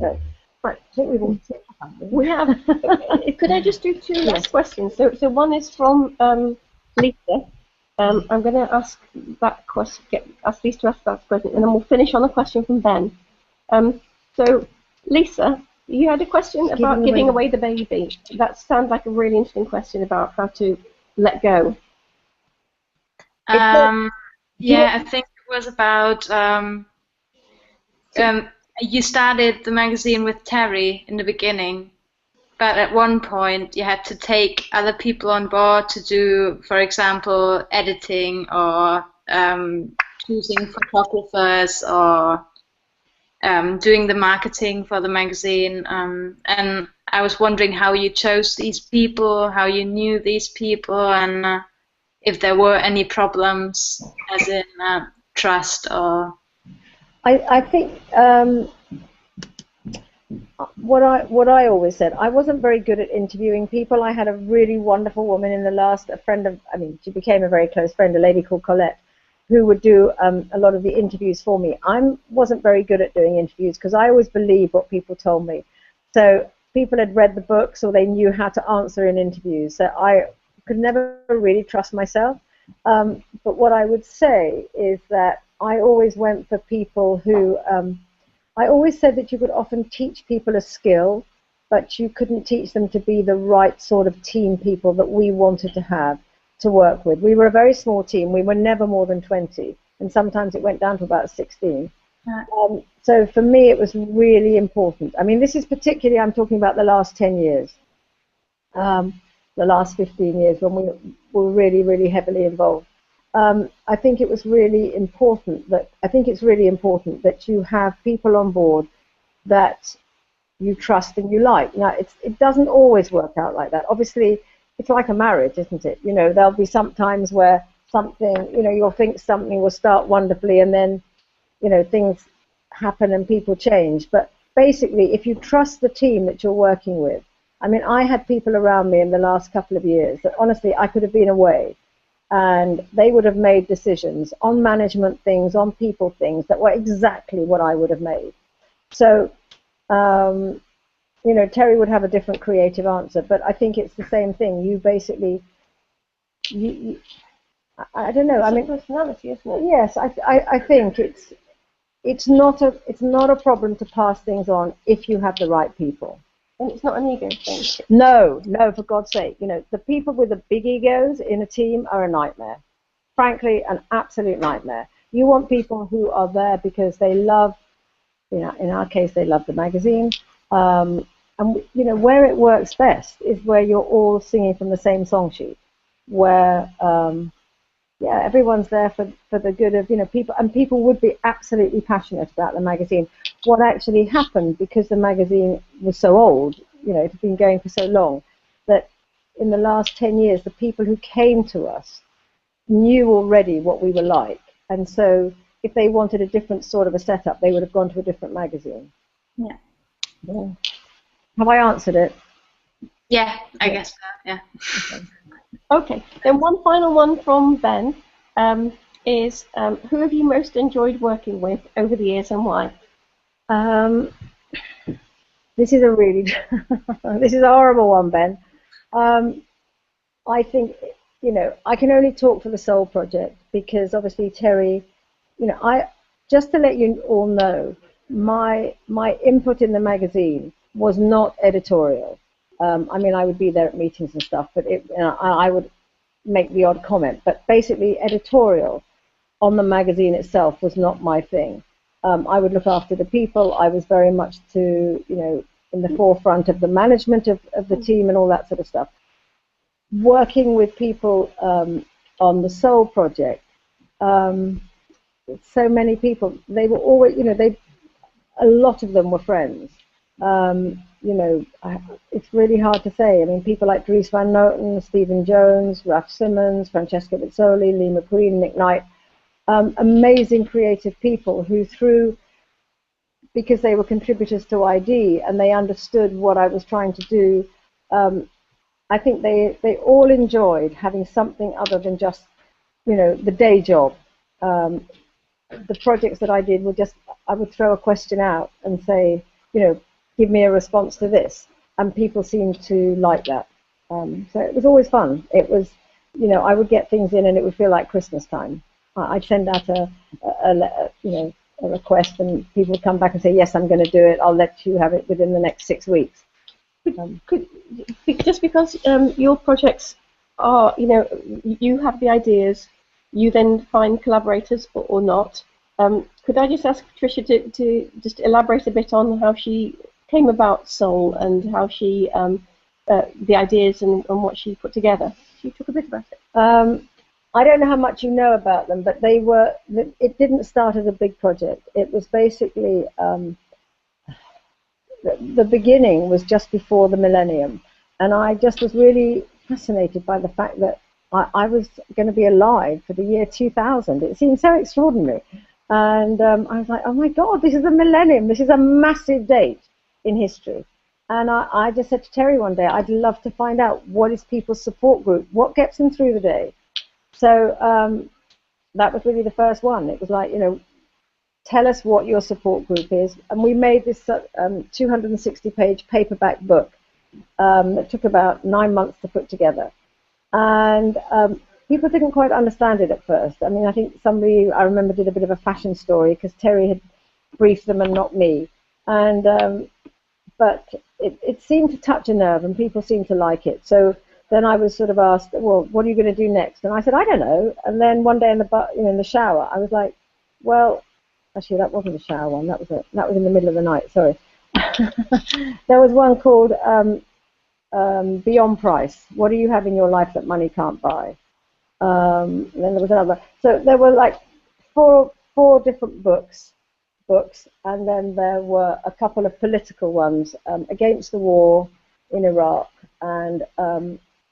Right. Right. I think we've all we have. Could I just do two last questions? So one is from Lisa. I'm going to ask that question. Ask Lisa to ask that question, and then we'll finish on a question from Ben. So Lisa, you had a question about giving away the baby. That sounds like a really interesting question about how to let go. Yeah, I think it was about you started the magazine with Terry in the beginning, but at one point you had to take other people on board to do, for example, editing or choosing photographers or doing the marketing for the magazine. And I was wondering how you chose these people, how you knew these people, and if there were any problems, as in trust or. I think what I always said, I wasn't very good at interviewing people. I had a really wonderful woman in the last, she became a very close friend, a lady called Colette, who would do a lot of the interviews for me. I wasn't very good at doing interviews because I always believed what people told me. So people had read the books or they knew how to answer in interviews. So I could never really trust myself. But what I would say is that I always went for people who, I always said that you could often teach people a skill, but you couldn't teach them to be the right sort of team people that we wanted to have to work with. We were a very small team. We were never more than 20, and sometimes it went down to about 16. So for me, it was really important. I mean, this is particularly, I'm talking about the last 10 years, the last 15 years when we were really, really heavily involved. I think it was really important that, you have people on board that you trust and you like. Now, it doesn't always work out like that. Obviously, it's like a marriage, isn't it? You know, there'll be some times where something, you'll think something will start wonderfully and then, things happen and people change. But basically, if you trust the team that you're working with, I mean, I had people around me in the last couple of years that honestly, I could have been away and they would have made decisions on management things, on people things that were exactly what I would have made. So, Terry would have a different creative answer, but I think it's the same thing. You basically, I don't know. I mean, personality, isn't it? Yes, I think it's not a problem to pass things on if you have the right people. And it's not an ego thing. No, for God's sake. The people with the big egos in a team are a nightmare. Frankly, an absolute nightmare. You want people who are there because they love, in our case, they love the magazine. And, where it works best is where you're all singing from the same song sheet, where, everyone's there for the good of, people, and people would be absolutely passionate about the magazine. What actually happened, because the magazine was so old, it had been going for so long, that in the last 10 years, the people who came to us knew already what we were like. And so if they wanted a different sort of a setup, they would have gone to a different magazine. Yeah. Have I answered it? Yeah, I guess so, yeah. Okay, then one final one from Ben is, who have you most enjoyed working with over the years and why? This is a really, this is a horrible one, Ben. I think, I can only talk for the Soul Project because obviously Terry, just to let you all know, my input in the magazine was not editorial. I mean, I would be there at meetings and stuff, but I would make the odd comment. But basically, editorial on the magazine itself was not my thing. I would look after the people. I was very much in the forefront of the management of the team and all that sort of stuff. Working with people on the Soul Project, so many people, they were always, a lot of them were friends. It's really hard to say. I mean, people like Dries Van Noten, Stephen Jones, Raf Simmons, Francesca Bizzoli, Lee McQueen, Nick Knight, amazing creative people who because they were contributors to ID and they understood what I was trying to do, I think they all enjoyed having something other than just, the day job. The projects that I did were just, I would throw a question out and say, give me a response to this, and people seemed to like that. So it was always fun. It was, you know, I would get things in and it would feel like Christmas time. I'd send out a request, and people would come back and say, yes, I'm going to do it. I'll let you have it within the next 6 weeks. Just because your projects are, you know, you have the ideas, you then find collaborators or not. Could I just ask Tricia to just elaborate a bit on how she came about Soul and how she, the ideas and what she put together? She talk a bit about it. I don't know how much you know about them, but they were. It didn't start as a big project. It was basically the beginning was just before the millennium, and I just was really fascinated by the fact that I was going to be alive for the year 2000. It seemed so extraordinary, and I was like, oh my God, this is the millennium. This is a massive date in history. And I just said to Terry one day, I'd love to find out what is people's support group, what gets them through the day. So that was really the first one. It was like, you know, tell us what your support group is. And we made this 260-page paperback book that took about 9 months to put together. And people didn't quite understand it at first. I mean, I think somebody, I remember, did a bit of a fashion story because Terry had briefed them and not me. And but it seemed to touch a nerve, and people seemed to like it. So then I was sort of asked, well, what are you going to do next? And I said, I don't know. And then one day in the shower, I was like, well, actually, that wasn't the shower one. That was in the middle of the night. Sorry. There was one called Beyond Price. What do you have in your life that money can't buy? And then there was another. So there were like four different books, and then there were a couple of political ones against the war in Iraq and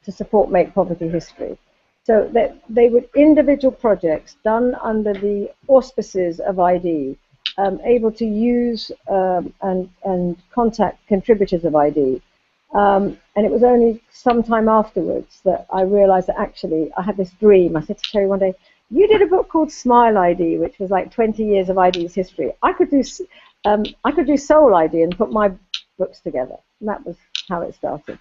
to support Make Poverty History. So they were individual projects done under the auspices of ID, able to use and contact contributors of ID. And it was only some time afterwards that I realized that actually I had this dream. I said to Terry one day, you did a book called Smile ID, which was like 20 years of ID's history. I could do Soul ID and put my books together. And that was how it started.